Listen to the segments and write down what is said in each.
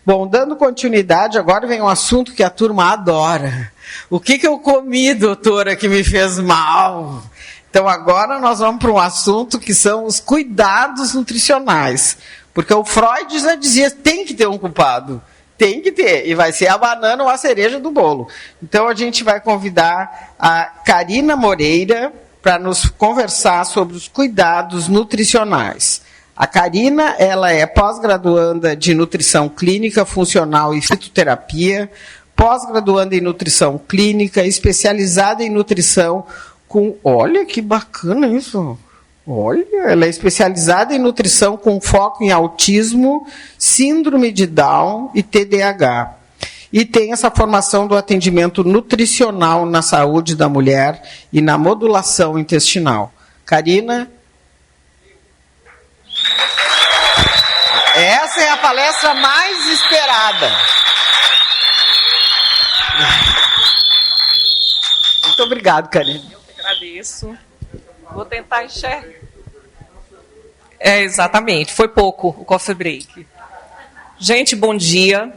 Bom, dando continuidade, agora vem um assunto que a turma adora. O que eu comi, doutora, que me fez mal? Então, agora nós vamos para um assunto que são os cuidados nutricionais. Porque o Freud já dizia, tem que ter um culpado. Tem que ter. E vai ser a banana ou a cereja do bolo. Então, a gente vai convidar a Karina Moreira para nos conversar sobre os cuidados nutricionais. A Karina, ela é pós-graduanda de Nutrição Clínica, Funcional e Fitoterapia, pós-graduanda em Nutrição Clínica, especializada em Nutrição com... Olha, que bacana isso! Olha, ela é especializada em Nutrição com foco em autismo, síndrome de Down e TDAH. E tem essa formação do atendimento nutricional na saúde da mulher e na modulação intestinal. Karina... Essa é a palestra mais esperada. Muito obrigado, Karina. Eu que agradeço. Vou tentar enxergar. Exatamente, foi pouco o coffee break. Gente, bom dia.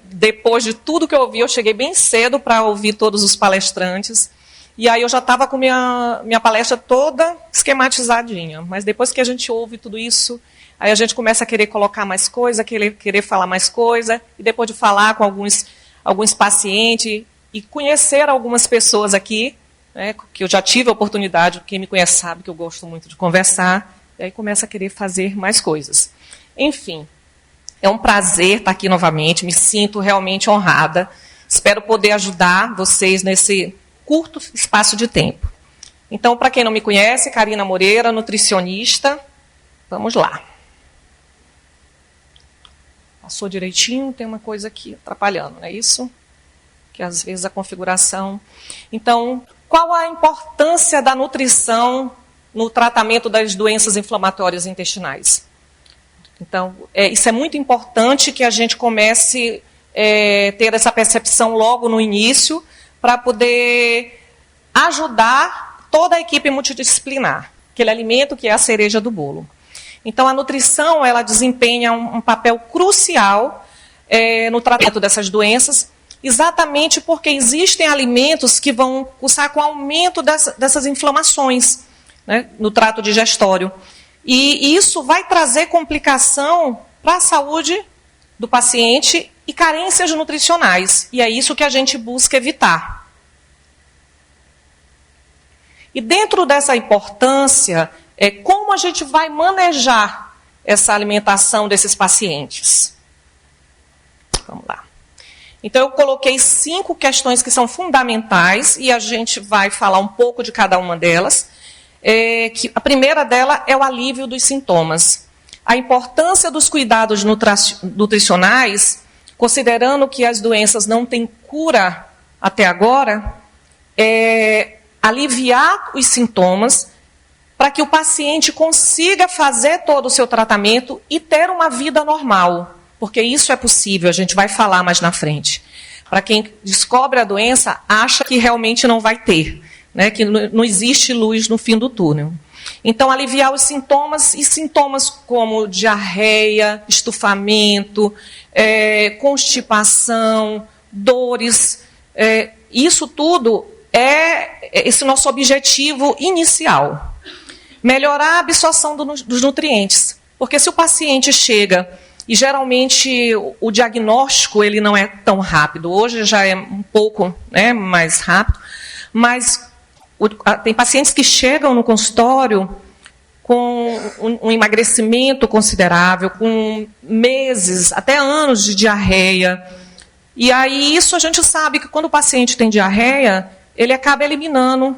Depois de tudo que eu ouvi, eu cheguei bem cedo para ouvir todos os palestrantes. E aí eu já estava com minha palestra toda esquematizadinha. Mas depois que a gente ouve tudo isso, aí a gente começa a querer colocar mais coisa, querer falar mais coisa, e depois de falar com alguns pacientes e conhecer algumas pessoas aqui, né, que eu já tive a oportunidade, quem me conhece sabe que eu gosto muito de conversar, e aí começa a querer fazer mais coisas. Enfim, é um prazer estar aqui novamente, me sinto realmente honrada, espero poder ajudar vocês nesse curto espaço de tempo. Então, para quem não me conhece, Karina Moreira, nutricionista, vamos lá. Passou direitinho, tem uma coisa aqui atrapalhando, não é isso? Que às vezes a configuração... Então, qual a importância da nutrição no tratamento das doenças inflamatórias intestinais? Então, isso é muito importante que a gente comece a ter essa percepção logo no início, para poder ajudar toda a equipe multidisciplinar, aquele alimento que é a cereja do bolo. Então, a nutrição, ela desempenha um papel crucial no tratamento dessas doenças, exatamente porque existem alimentos que vão cursar com o aumento dessas inflamações, né, no trato digestório. E isso vai trazer complicação para a saúde do paciente e carências nutricionais. E é isso que a gente busca evitar. E dentro dessa importância, como a gente vai manejar essa alimentação desses pacientes? Vamos lá. Então, eu coloquei 5 questões que são fundamentais e a gente vai falar um pouco de cada uma delas. Que a primeira dela é o alívio dos sintomas. A importância dos cuidados nutricionais, considerando que as doenças não têm cura até agora, é aliviar os sintomas para que o paciente consiga fazer todo o seu tratamento e ter uma vida normal. Porque isso é possível, a gente vai falar mais na frente. Para quem descobre a doença, acha que realmente não vai ter, né, que não existe luz no fim do túnel. Então, aliviar os sintomas, e sintomas como diarreia, estufamento, constipação, dores, isso tudo é esse nosso objetivo inicial. Melhorar a absorção dos nutrientes. Porque se o paciente chega, e geralmente o diagnóstico ele não é tão rápido, hoje já é um pouco, né, mais rápido, mas tem pacientes que chegam no consultório com um emagrecimento considerável, com meses, até anos de diarreia. E aí isso a gente sabe que quando o paciente tem diarreia, ele acaba eliminando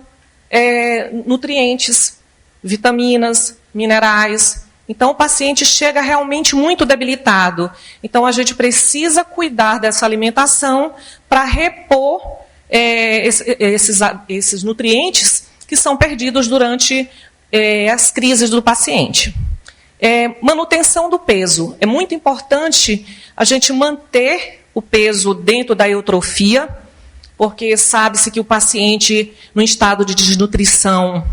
nutrientes, vitaminas, minerais. Então o paciente chega realmente muito debilitado. Então a gente precisa cuidar dessa alimentação para repor esses nutrientes que são perdidos durante as crises do paciente. Manutenção do peso. É muito importante a gente manter o peso dentro da eutrofia, porque sabe-se que o paciente, no estado de desnutrição,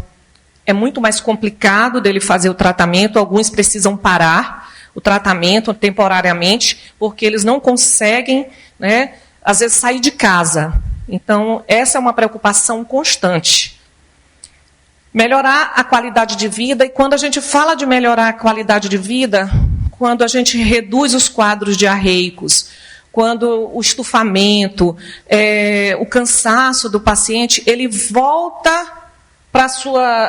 é muito mais complicado dele fazer o tratamento, alguns precisam parar, o tratamento temporariamente, porque eles não conseguem, né, às vezes, sair de casa. Então, essa é uma preocupação constante. Melhorar a qualidade de vida, e quando a gente fala de melhorar a qualidade de vida, quando a gente reduz os quadros diarreicos, quando o estufamento, o cansaço do paciente, ele volta para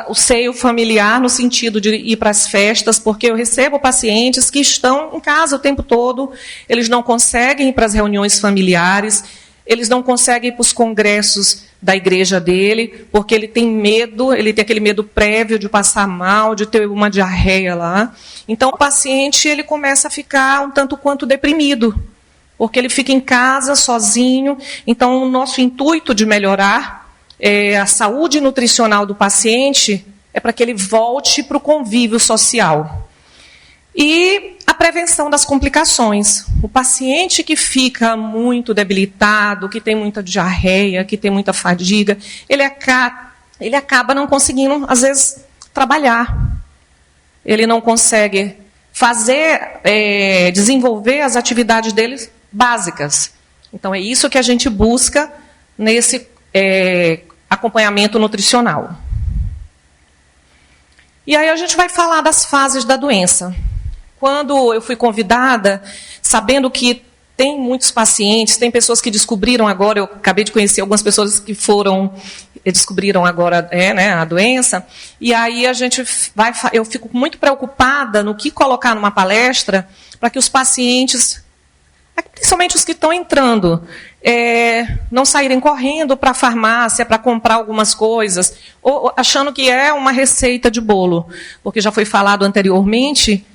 o seio familiar, no sentido de ir para as festas, porque eu recebo pacientes que estão em casa o tempo todo, eles não conseguem ir para as reuniões familiares, eles não conseguem ir para os congressos da igreja dele, porque ele tem medo, ele tem aquele medo prévio de passar mal, de ter uma diarreia lá. Então, o paciente ele começa a ficar um tanto quanto deprimido, porque ele fica em casa sozinho. Então, o nosso intuito de melhorar a saúde nutricional do paciente é para que ele volte para o convívio social. E a prevenção das complicações. O paciente que fica muito debilitado, que tem muita diarreia, que tem muita fadiga, ele acaba não conseguindo, às vezes, trabalhar. Ele não consegue desenvolver as atividades dele básicas. Então, é isso que a gente busca nesse acompanhamento nutricional. E aí a gente vai falar das fases da doença. Quando eu fui convidada, sabendo que tem muitos pacientes, tem pessoas que descobriram agora, eu acabei de conhecer algumas pessoas que descobriram agora a doença, e aí eu fico muito preocupada no que colocar numa palestra para que os pacientes, principalmente os que estão entrando, não saírem correndo para a farmácia para comprar algumas coisas, ou achando que é uma receita de bolo, porque já foi falado anteriormente,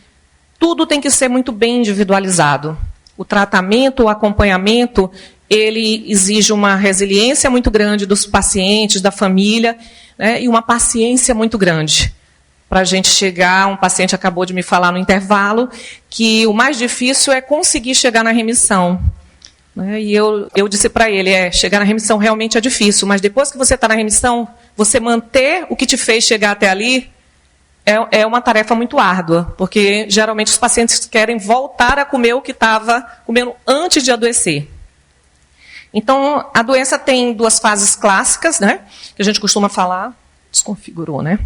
tudo tem que ser muito bem individualizado. O tratamento, o acompanhamento, ele exige uma resiliência muito grande dos pacientes, da família, né, e uma paciência muito grande. Para a gente chegar, um paciente acabou de me falar no intervalo, que o mais difícil é conseguir chegar na remissão. Né, e eu disse para ele, chegar na remissão realmente é difícil, mas depois que você está na remissão, você manter o que te fez chegar até ali, é uma tarefa muito árdua, porque geralmente os pacientes querem voltar a comer o que estava comendo antes de adoecer. Então, a doença tem duas fases clássicas, né, que a gente costuma falar, desconfigurou, né?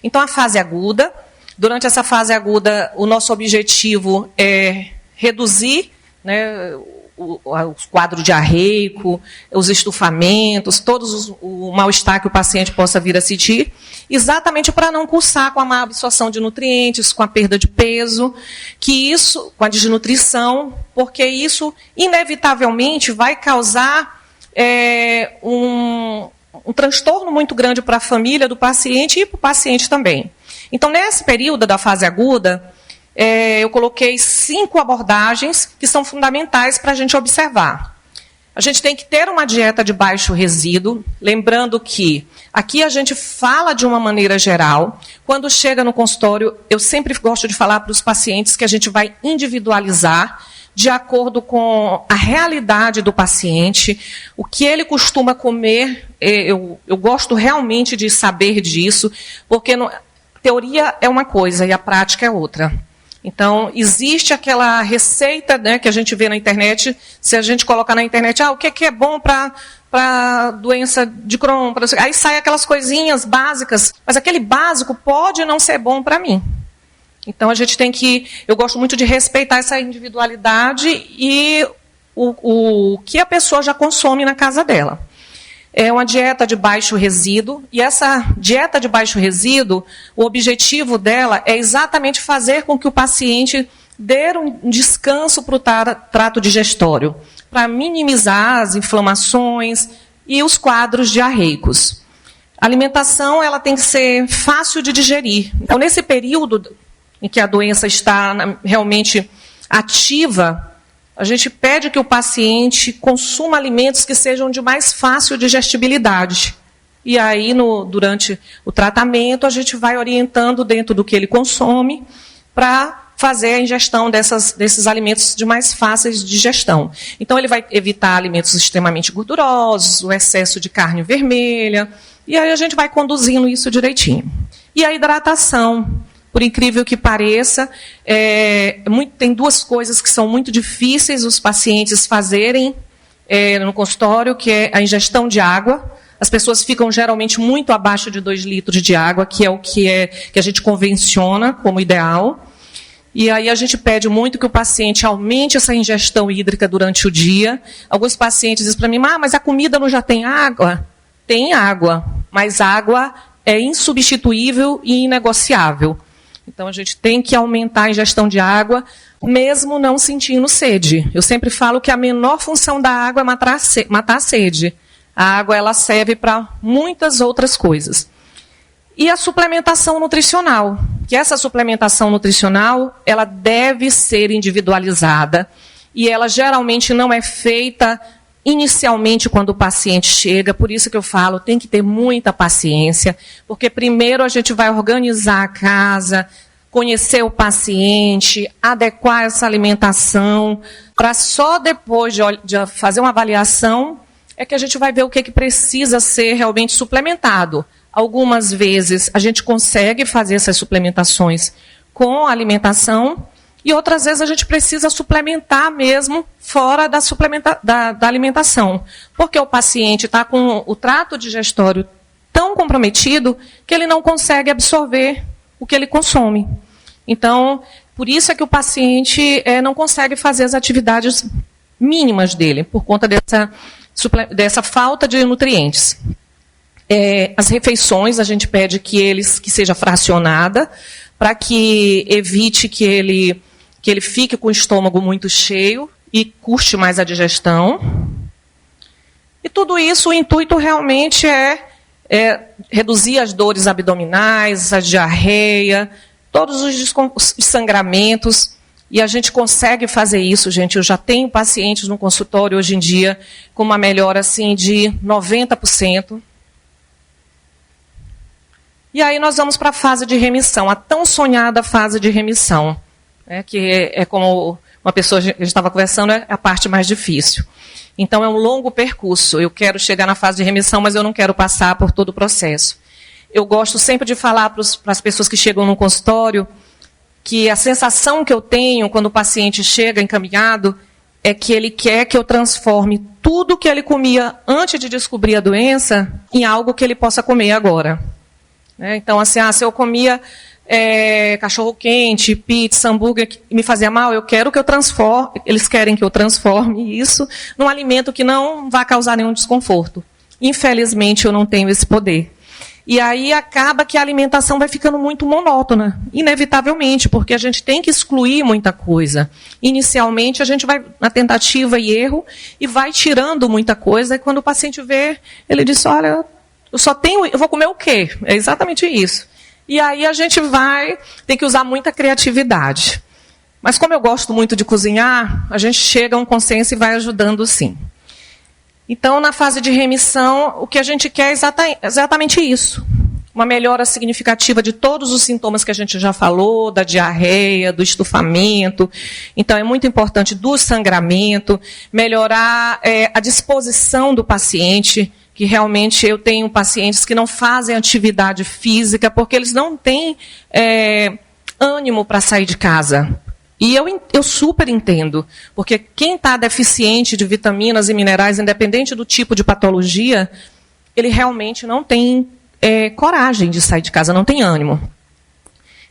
Então, a fase aguda, durante essa fase aguda, o nosso objetivo é reduzir, né, o quadro diarreico, os estufamentos, o mal-estar que o paciente possa vir a sentir, exatamente para não cursar com a má absorção de nutrientes, com a perda de peso, com a desnutrição, porque isso, inevitavelmente, vai causar um transtorno muito grande para a família do paciente e para o paciente também. Então, nesse período da fase aguda, eu coloquei 5 abordagens que são fundamentais para a gente observar. A gente tem que ter uma dieta de baixo resíduo, lembrando que aqui a gente fala de uma maneira geral. Quando chega no consultório, eu sempre gosto de falar para os pacientes que a gente vai individualizar de acordo com a realidade do paciente, o que ele costuma comer. Eu gosto realmente de saber disso, porque teoria é uma coisa e a prática é outra. Então, existe aquela receita, né, que a gente vê na internet, se a gente colocar na internet, o que é bom para doença de Crohn, aí sai aquelas coisinhas básicas, mas aquele básico pode não ser bom para mim. Então, eu gosto muito de respeitar essa individualidade e o que a pessoa já consome na casa dela. É uma dieta de baixo resíduo, e essa dieta de baixo resíduo, o objetivo dela é exatamente fazer com que o paciente dê um descanso para o trato digestório, para minimizar as inflamações e os quadros diarreicos. A alimentação ela tem que ser fácil de digerir. Então, nesse período em que a doença está realmente ativa, a gente pede que o paciente consuma alimentos que sejam de mais fácil digestibilidade. E aí, durante o tratamento, a gente vai orientando dentro do que ele consome para fazer a ingestão desses alimentos de mais fáceis de digestão. Então, ele vai evitar alimentos extremamente gordurosos, o excesso de carne vermelha, e aí a gente vai conduzindo isso direitinho. E a hidratação. por incrível que pareça, tem duas coisas que são muito difíceis os pacientes fazerem no consultório, que é a ingestão de água. As pessoas ficam geralmente muito abaixo de 2 litros de água, que é o que a gente convenciona como ideal. E aí a gente pede muito que o paciente aumente essa ingestão hídrica durante o dia. Alguns pacientes dizem para mim, mas a comida não já tem água? Tem água, mas água é insubstituível e inegociável. Então a gente tem que aumentar a ingestão de água, mesmo não sentindo sede. Eu sempre falo que a menor função da água é matar a sede. A água ela serve para muitas outras coisas. E a suplementação nutricional, que essa suplementação nutricional, ela deve ser individualizada e ela geralmente não é feita inicialmente quando o paciente chega, por isso que eu falo, tem que ter muita paciência, porque primeiro a gente vai organizar a casa, conhecer o paciente, adequar essa alimentação, para só depois de fazer uma avaliação é que a gente vai ver o que precisa ser realmente suplementado. Algumas vezes a gente consegue fazer essas suplementações com a alimentação e outras vezes a gente precisa suplementar mesmo fora da alimentação. Porque o paciente está com o trato digestório tão comprometido que ele não consegue absorver o que ele consome. Então, por isso é que o paciente não consegue fazer as atividades mínimas dele, por conta dessa falta de nutrientes. As refeições, a gente pede que seja fracionada, para que evite que ele fique com o estômago muito cheio e custe mais a digestão. E tudo isso, o intuito realmente é reduzir as dores abdominais, a diarreia, todos os sangramentos. E a gente consegue fazer isso, gente. Eu já tenho pacientes no consultório hoje em dia com uma melhora assim, de 90%. E aí nós vamos para a fase de remissão, a tão sonhada fase de remissão, que é como uma pessoa, a gente estava conversando, é a parte mais difícil. Então é um longo percurso, eu quero chegar na fase de remissão, mas eu não quero passar por todo o processo. Eu gosto sempre de falar para as pessoas que chegam no consultório, que a sensação que eu tenho quando o paciente chega encaminhado, é que ele quer que eu transforme tudo que ele comia antes de descobrir a doença, em algo que ele possa comer agora. Então, assim, se eu comia cachorro-quente, pizza, hambúrguer, que me fazia mal, eu quero que eu transforme, eles querem que eu transforme isso num alimento que não vai causar nenhum desconforto. Infelizmente, eu não tenho esse poder. E aí acaba que a alimentação vai ficando muito monótona, inevitavelmente, porque a gente tem que excluir muita coisa. Inicialmente, a gente vai na tentativa e erro e vai tirando muita coisa, e quando o paciente vê, ele diz, olha, eu vou comer o quê? É exatamente isso. E aí a gente tem que usar muita criatividade. Mas como eu gosto muito de cozinhar, a gente chega a um consenso e vai ajudando sim. Então, na fase de remissão, o que a gente quer é exatamente isso. Uma melhora significativa de todos os sintomas que a gente já falou, da diarreia, do estufamento. Então, é muito importante do sangramento, melhorar a disposição do paciente, que realmente eu tenho pacientes que não fazem atividade física porque eles não têm ânimo para sair de casa. E eu super entendo, porque quem está deficiente de vitaminas e minerais, independente do tipo de patologia, ele realmente não tem coragem de sair de casa, não tem ânimo.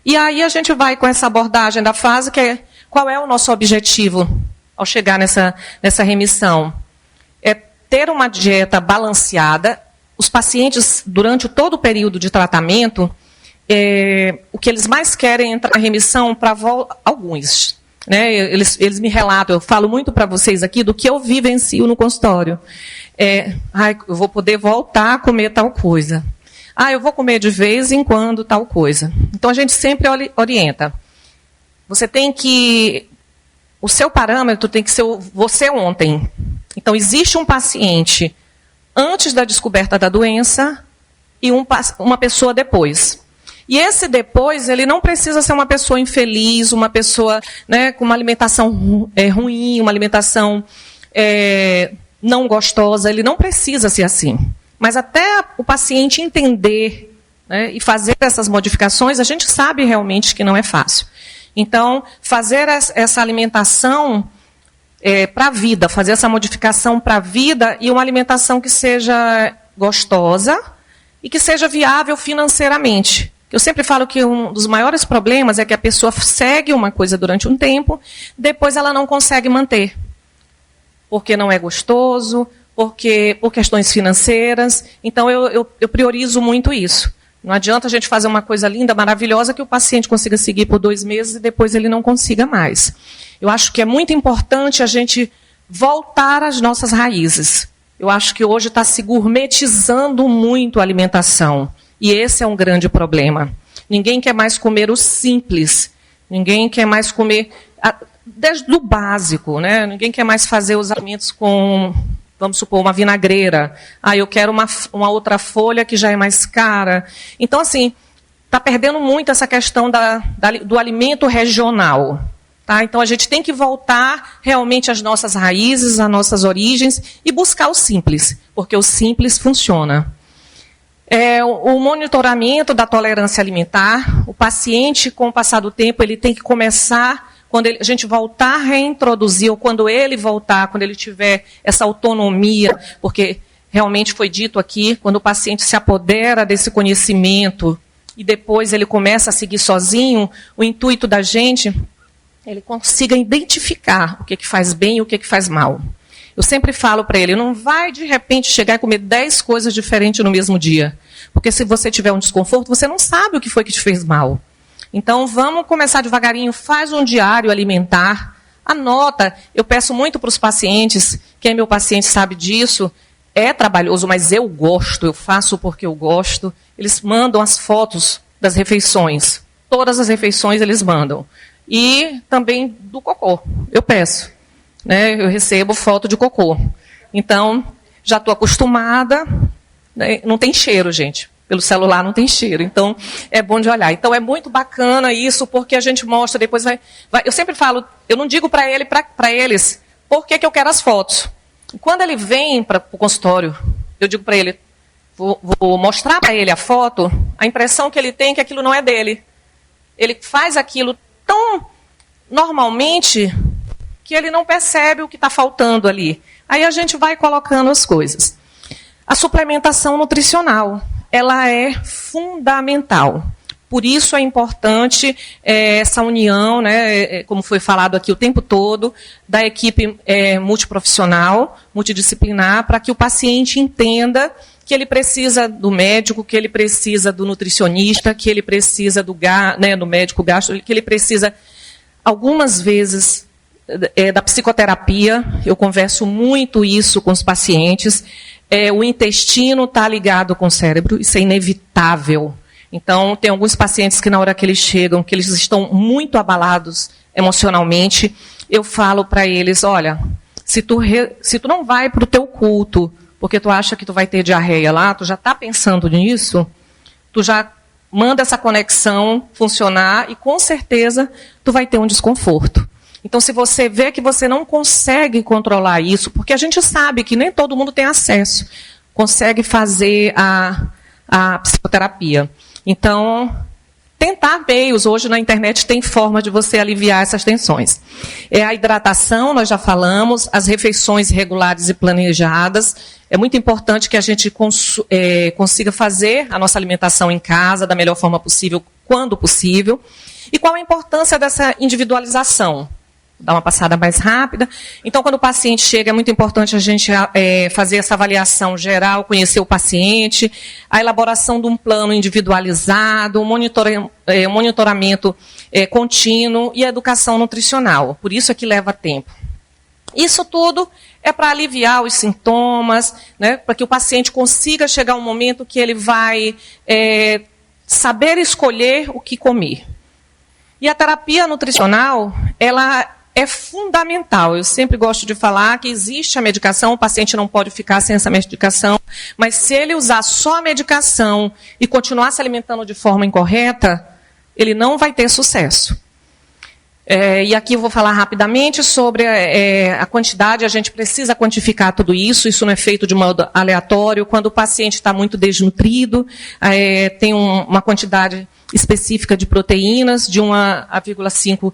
E aí a gente vai com essa abordagem da fase, que é qual é o nosso objetivo ao chegar nessa remissão. Ter uma dieta balanceada. Os pacientes, durante todo o período de tratamento, o que eles mais querem é entrar em remissão para alguns. Eles me relatam, eu falo muito para vocês aqui do que eu vivencio no consultório. Eu vou poder voltar a comer tal coisa. Eu vou comer de vez em quando tal coisa. Então, a gente sempre orienta. Você tem que... O seu parâmetro tem que ser você ontem. Então, existe um paciente antes da descoberta da doença e uma pessoa depois. E esse depois, ele não precisa ser uma pessoa infeliz, uma pessoa com uma alimentação ruim, uma alimentação não gostosa. Ele não precisa ser assim. Mas até o paciente entender né, e fazer essas modificações, a gente sabe realmente que não é fácil. Então, fazer essa alimentação para a vida, fazer essa modificação para a vida e uma alimentação que seja gostosa e que seja viável financeiramente. Eu sempre falo que um dos maiores problemas é que a pessoa segue uma coisa durante um tempo, depois ela não consegue manter. Porque não é gostoso, por questões financeiras. Então, eu priorizo muito isso. Não adianta a gente fazer uma coisa linda, maravilhosa, que o paciente consiga seguir por 2 meses e depois ele não consiga mais. Eu acho que é muito importante a gente voltar às nossas raízes. Eu acho que hoje está se gourmetizando muito a alimentação. E esse é um grande problema. Ninguém quer mais comer o simples. Ninguém quer mais comer desde o básico, né? Ninguém quer mais fazer os alimentos com... Vamos supor, uma vinagreira. Eu quero uma outra folha que já é mais cara. Então, assim, está perdendo muito essa questão do alimento regional. Tá? Então, a gente tem que voltar realmente às nossas raízes, às nossas origens, e buscar o simples, porque o simples funciona. O monitoramento da tolerância alimentar, o paciente, com o passar do tempo, ele tem que começar... Quando a gente voltar a reintroduzir, ou quando ele voltar, quando ele tiver essa autonomia, porque realmente foi dito aqui, quando o paciente se apodera desse conhecimento e depois ele começa a seguir sozinho, o intuito da gente, ele consiga identificar o que faz bem e o que faz mal. Eu sempre falo para ele, não vai de repente chegar e comer 10 coisas diferentes no mesmo dia, porque se você tiver um desconforto, você não sabe o que foi que te fez mal. Então, vamos começar devagarinho, faz um diário alimentar, anota. Eu peço muito para os pacientes, quem é meu paciente sabe disso, é trabalhoso, mas eu gosto, eu faço porque eu gosto. Eles mandam as fotos das refeições, todas as refeições eles mandam. E também do cocô, eu peço, né? Eu recebo foto de cocô. Então, já estou acostumada, né? Não tem cheiro, gente. Pelo celular não tem cheiro, então é bom de olhar. Então é muito bacana isso, porque a gente mostra, depois vai eu sempre falo, eu não digo para eles por que eu quero as fotos. Quando ele vem para o consultório, eu digo para ele, vou mostrar para ele a foto, a impressão que ele tem é que aquilo não é dele. Ele faz aquilo tão normalmente que ele não percebe o que está faltando ali. Aí a gente vai colocando as coisas. A suplementação nutricional. Ela é fundamental. Por isso é importante essa união, né, como foi falado aqui o tempo todo, da equipe multiprofissional, multidisciplinar, para que o paciente entenda que ele precisa do médico, que ele precisa do nutricionista, que ele precisa do médico gastro, que ele precisa, algumas vezes, da psicoterapia. Eu converso muito isso com os pacientes. O intestino está ligado com o cérebro, isso é inevitável. Então, tem alguns pacientes que na hora que eles chegam, que eles estão muito abalados emocionalmente, eu falo para eles, olha, se tu não vai para o teu culto, porque tu acha que tu vai ter diarreia lá, tu já está pensando nisso, tu já manda essa conexão funcionar e com certeza tu vai ter um desconforto. Então, se você vê que você não consegue controlar isso, porque a gente sabe que nem todo mundo tem acesso, consegue fazer a psicoterapia. Então, tentar meios. Hoje na internet tem forma de você aliviar essas tensões. A hidratação, nós já falamos, as refeições regulares e planejadas. É muito importante que a gente consiga fazer a nossa alimentação em casa da melhor forma possível, quando possível. E qual a importância dessa individualização? Dar uma passada mais rápida. Então, quando o paciente chega, é muito importante a gente fazer essa avaliação geral, conhecer o paciente, a elaboração de um plano individualizado, um monitoramento contínuo e a educação nutricional. Por isso é que leva tempo. Isso tudo é para aliviar os sintomas, né, para que o paciente consiga chegar a um momento que ele vai saber escolher o que comer. E a terapia nutricional, ela é fundamental. Eu sempre gosto de falar que existe a medicação, o paciente não pode ficar sem essa medicação, mas se ele usar só a medicação e continuar se alimentando de forma incorreta, ele não vai ter sucesso. E aqui eu vou falar rapidamente sobre a quantidade. A gente precisa quantificar tudo isso. Isso não é feito de modo aleatório. Quando o paciente está muito desnutrido, tem uma quantidade específica de proteínas, de 1,5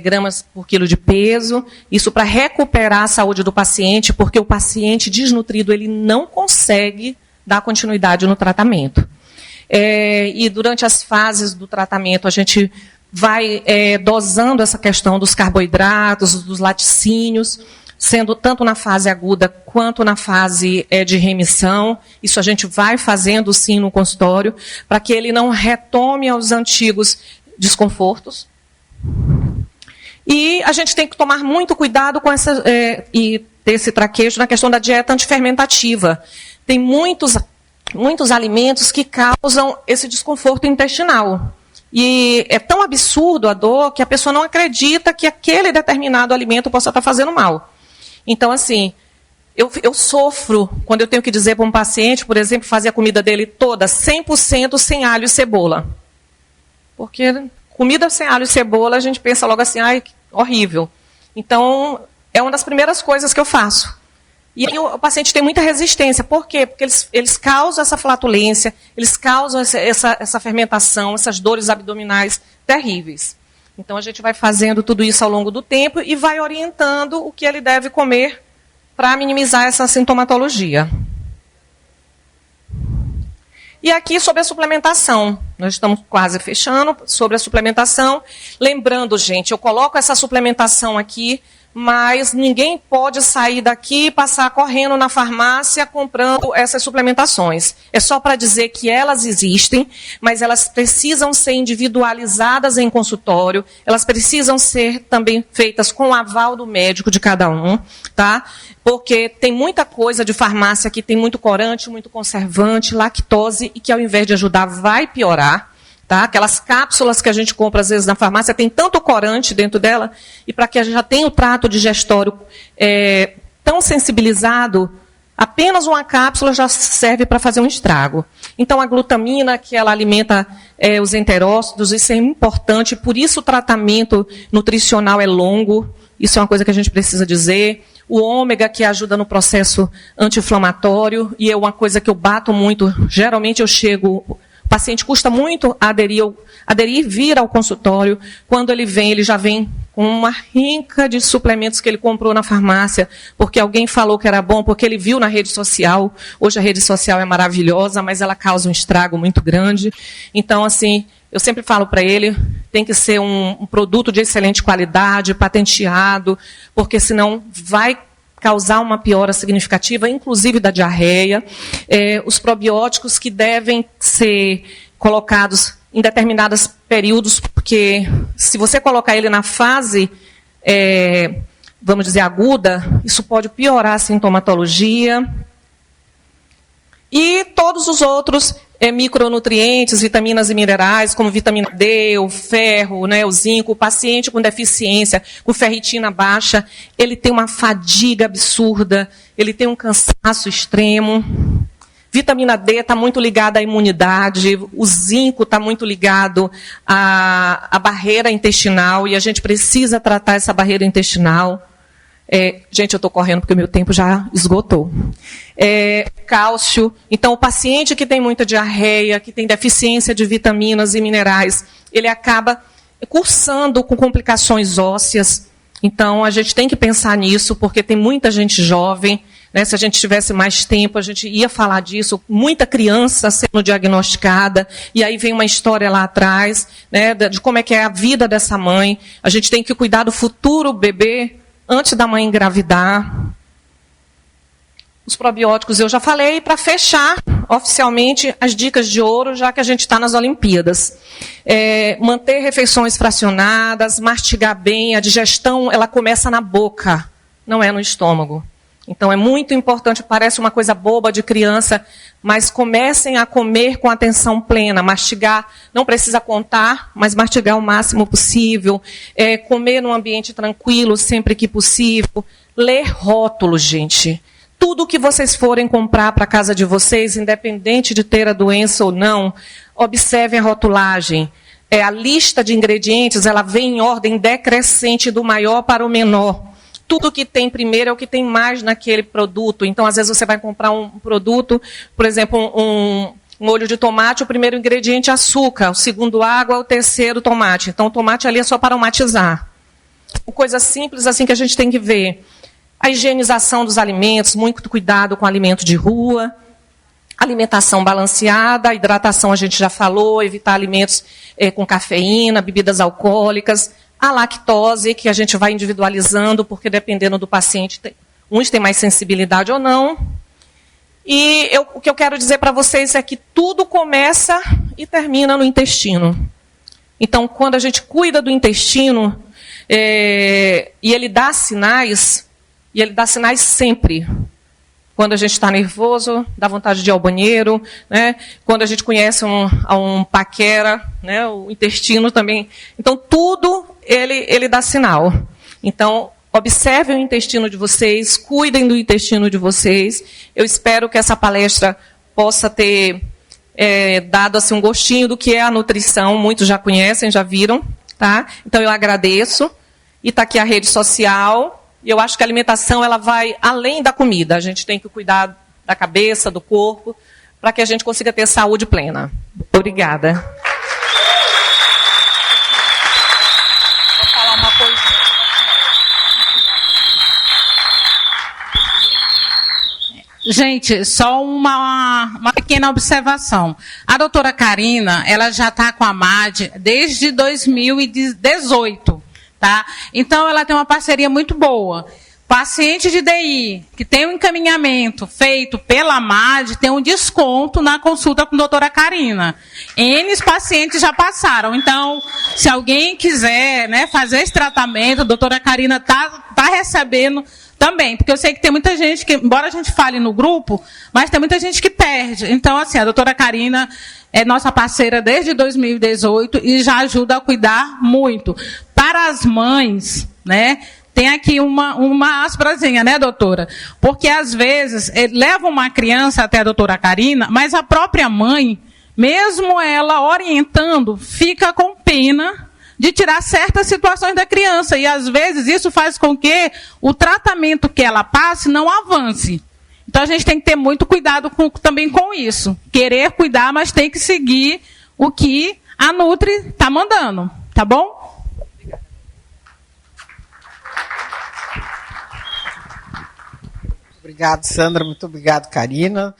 gramas por quilo de peso. Isso para recuperar a saúde do paciente, porque o paciente desnutrido ele não consegue dar continuidade no tratamento. E durante as fases do tratamento, a gente vai dosando essa questão dos carboidratos, dos laticínios, sendo tanto na fase aguda quanto na fase de remissão. Isso a gente vai fazendo sim no consultório, para que ele não retome aos antigos desconfortos. E a gente tem que tomar muito cuidado com e ter esse traquejo na questão da dieta antifermentativa. Tem muitos alimentos que causam esse desconforto intestinal. E é tão absurdo a dor que a pessoa não acredita que aquele determinado alimento possa estar fazendo mal. Então, assim, eu sofro quando eu tenho que dizer para um paciente, por exemplo, fazer a comida dele toda 100% sem alho e cebola. Porque comida sem alho e cebola, a gente pensa logo assim, ai, horrível. Então, é uma das primeiras coisas que eu faço. E aí o paciente tem muita resistência. Por quê? Porque eles causam essa flatulência, eles causam essa fermentação, essas dores abdominais terríveis. Então, a gente vai fazendo tudo isso ao longo do tempo e vai orientando o que ele deve comer para minimizar essa sintomatologia. E aqui sobre a suplementação. Nós estamos quase fechando sobre a suplementação. Lembrando, gente, eu coloco essa suplementação aqui, mas ninguém pode sair daqui e passar correndo na farmácia comprando essas suplementações. É só para dizer que elas existem, mas elas precisam ser individualizadas em consultório, elas precisam ser também feitas com o aval do médico de cada um, tá? Porque tem muita coisa de farmácia que tem muito corante, muito conservante, lactose, e que ao invés de ajudar vai piorar. Tá? Aquelas cápsulas que a gente compra, às vezes, na farmácia, tem tanto corante dentro dela, e para que a gente já tenha o trato digestório tão sensibilizado, apenas uma cápsula já serve para fazer um estrago. Então, a glutamina, que ela alimenta os enterócitos, isso é importante, por isso o tratamento nutricional é longo, isso é uma coisa que a gente precisa dizer. O ômega, que ajuda no processo anti-inflamatório, e é uma coisa que eu bato muito, geralmente eu chego... O paciente custa muito aderir vir ao consultório. Quando ele vem, ele já vem com uma rinca de suplementos que ele comprou na farmácia, porque alguém falou que era bom, porque ele viu na rede social. Hoje a rede social é maravilhosa, mas ela causa um estrago muito grande. Então, assim, eu sempre falo para ele, tem que ser um produto de excelente qualidade, patenteado, porque senão vai causar uma piora significativa, inclusive da diarreia. Os probióticos que devem ser colocados em determinados períodos, porque se você colocar ele na fase, vamos dizer, aguda, isso pode piorar a sintomatologia. E todos os outros micronutrientes, vitaminas e minerais, como vitamina D, o ferro, né, o zinco. O paciente com deficiência, com ferritina baixa, ele tem uma fadiga absurda, ele tem um cansaço extremo. Vitamina D está muito ligada à imunidade, o zinco está muito ligado à barreira intestinal, e a gente precisa tratar essa barreira intestinal. Gente, eu estou correndo porque o meu tempo já esgotou. Cálcio. Então, o paciente que tem muita diarreia, que tem deficiência de vitaminas e minerais, ele acaba cursando com complicações ósseas. Então, a gente tem que pensar nisso, porque tem muita gente jovem, né? Se a gente tivesse mais tempo, a gente ia falar disso. Muita criança sendo diagnosticada, e aí vem uma história lá atrás, né, de como é que é a vida dessa mãe. A gente tem que cuidar do futuro bebê, antes da mãe engravidar. Os probióticos eu já falei. Para fechar, oficialmente, as dicas de ouro, já que a gente está nas Olimpíadas. Manter refeições fracionadas, mastigar bem. A digestão, ela começa na boca, não é no estômago. Então, é muito importante, parece uma coisa boba de criança, mas comecem a comer com atenção plena. Mastigar, não precisa contar, mas mastigar o máximo possível. Comer num ambiente tranquilo, sempre que possível. Ler rótulos, gente. Tudo que vocês forem comprar para a casa de vocês, independente de ter a doença ou não, observem a rotulagem. a lista de ingredientes, ela vem em ordem decrescente do maior para o menor. Tudo que tem primeiro é o que tem mais naquele produto. Então, às vezes, você vai comprar um produto, por exemplo, um molho de tomate, o primeiro ingrediente é açúcar, o segundo água, o terceiro tomate. Então, o tomate ali é só para aromatizar. Coisa simples assim que a gente tem que ver. A higienização dos alimentos, muito cuidado com alimento de rua, alimentação balanceada, hidratação a gente já falou, evitar alimentos com cafeína, bebidas alcoólicas, a lactose, que a gente vai individualizando, porque dependendo do paciente, uns têm mais sensibilidade ou não. E o que eu quero dizer para vocês é que tudo começa e termina no intestino. Então, quando a gente cuida do intestino, e ele dá sinais, e ele dá sinais sempre. Quando a gente está nervoso, dá vontade de ir ao banheiro, né? Quando a gente conhece um paquera, né? O intestino também. Então, tudo ele dá sinal. Então, observem o intestino de vocês, cuidem do intestino de vocês. Eu espero que essa palestra possa ter dado assim, um gostinho do que é a nutrição. Muitos já conhecem, já viram. Tá? Então, eu agradeço. E está aqui a rede social. E eu acho que a alimentação ela vai além da comida. A gente tem que cuidar da cabeça, do corpo, para que a gente consiga ter saúde plena. Obrigada. Vou falar uma coisa. Gente, só uma pequena observação. A doutora Karina, ela já está com a MAD desde 2018. Tá? Então, ela tem uma parceria muito boa. Paciente de DI, que tem um encaminhamento feito pela MAD, tem um desconto na consulta com a doutora Karina. N pacientes já passaram. Então, se alguém quiser, né, fazer esse tratamento, a doutora Karina está recebendo também. Porque eu sei que tem muita gente que, embora a gente fale no grupo, mas tem muita gente que perde. Então, assim, a doutora Karina é nossa parceira desde 2018 e já ajuda a cuidar muito. Para as mães, né, tem aqui uma asprazinha, né, doutora? Porque, às vezes, leva uma criança até a doutora Karina, mas a própria mãe, mesmo ela orientando, fica com pena de tirar certas situações da criança. E, às vezes, isso faz com que o tratamento que ela passe não avance. Então, a gente tem que ter muito cuidado também com isso. Querer cuidar, mas tem que seguir o que a Nutri está mandando. Tá bom? Obrigado, Sandra. Muito obrigado, Karina.